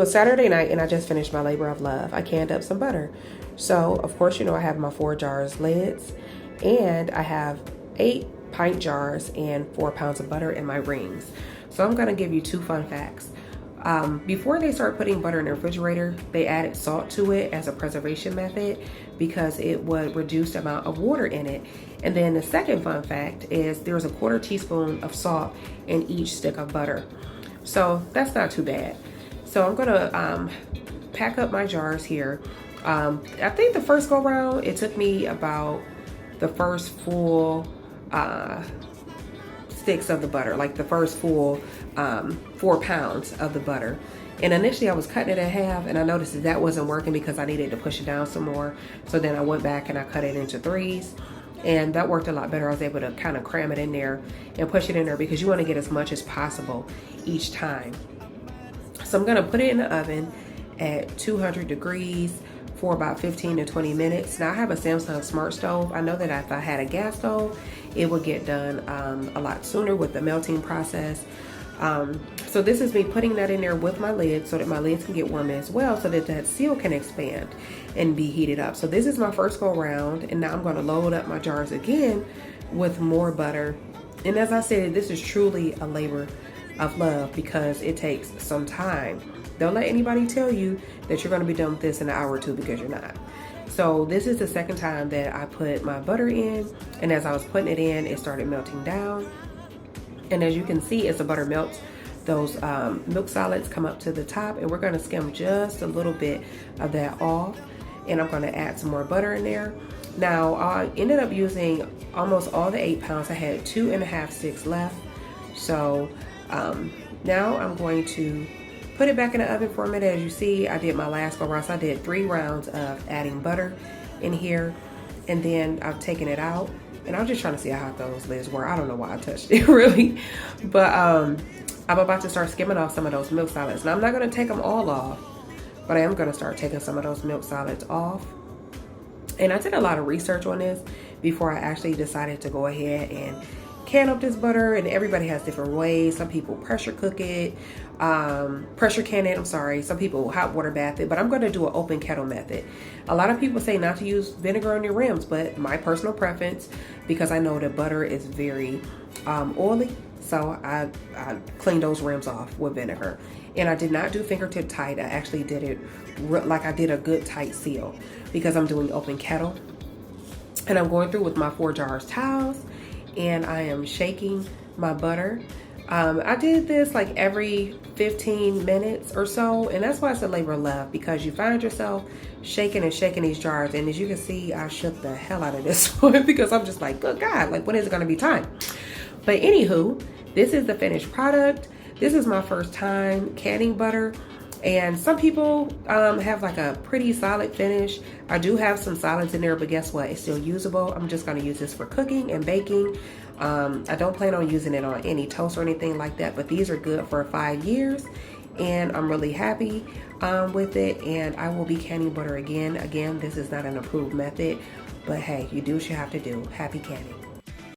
was Saturday night and I just finished my labor of love. I canned up some butter. So, of course, you know, I have my 4 jars lids and I have 8 pint jars and 4 pounds of butter in my rings. So I'm gonna give you 2 fun facts. Before they start putting butter in the refrigerator, they added salt to it as a preservation method because it would reduce the amount of water in it. And then the second fun fact is there's a 1/4 teaspoon of salt in each stick of butter. So that's not too bad. So I'm gonna pack up my jars here. I think the first go round, it took me about the first full sticks of the butter, like the first full 4 pounds of the butter. And initially I was cutting it in half and I noticed that wasn't working because I needed to push it down some more. So then I went back and I cut it into 3s and that worked a lot better. I was able to kind of cram it in there and push it in there because you want to get as much as possible each time. So I'm gonna put it in the oven at 200 degrees for about 15 to 20 minutes. Now I have a Samsung Smart Stove. I know that if I had a gas stove, it would get done a lot sooner with the melting process. So this is me putting that in there with my lid so that my lids can get warm as well so that that seal can expand and be heated up. So this is my first go around and now I'm gonna load up my jars again with more butter. And as I said, this is truly a labor of love because it takes some time. Don't let anybody tell you that you're gonna be done with this in an hour or two because you're not. So this is the second time that I put my butter in, and as I was putting it in, it started melting down. And as you can see, as the butter melts, those milk solids come up to the top, and we're gonna skim just a little bit of that off, and I'm gonna add some more butter in there. Now, I ended up using almost all the 8 pounds. I had 2.5 sticks left. So now I'm going to put it back in the oven for a minute. As you see, I did my last go round. So I did 3 rounds of adding butter in here, and then I've taken it out. And I'm just trying to see how hot those lids were. I don't know why I touched it really, but I'm about to start skimming off some of those milk solids. Now I'm not gonna take them all off, but I am gonna start taking some of those milk solids off. And I did a lot of research on this before I actually decided to go ahead and can up this butter, and everybody has different ways. Some people pressure cook it, pressure can it, I'm sorry. Some people hot water bath it, but I'm gonna do an open kettle method. A lot of people say not to use vinegar on your rims, but my personal preference, because I know that butter is very oily, so I cleaned those rims off with vinegar. And I did not do fingertip tight. I actually did it like I did a good tight seal because I'm doing open kettle. And I'm going through with my 4 jars towels, and I am shaking my butter. I did this like every 15 minutes or so, and that's why it's a labor of love, because you find yourself shaking and shaking these jars. And as you can see, I shook the hell out of this one because I'm just like, good God, like when is it gonna be time? But anywho, this is the finished product. This is my first time canning butter. And some people have like a pretty solid finish. I do have some solids in there, but guess what? It's still usable. I'm just gonna use this for cooking and baking. I don't plan on using it on any toast or anything like that, but these are good for 5 years. And I'm really happy with it. And I will be canning butter again. Again, this is not an approved method, but hey, you do what you have to do. Happy canning.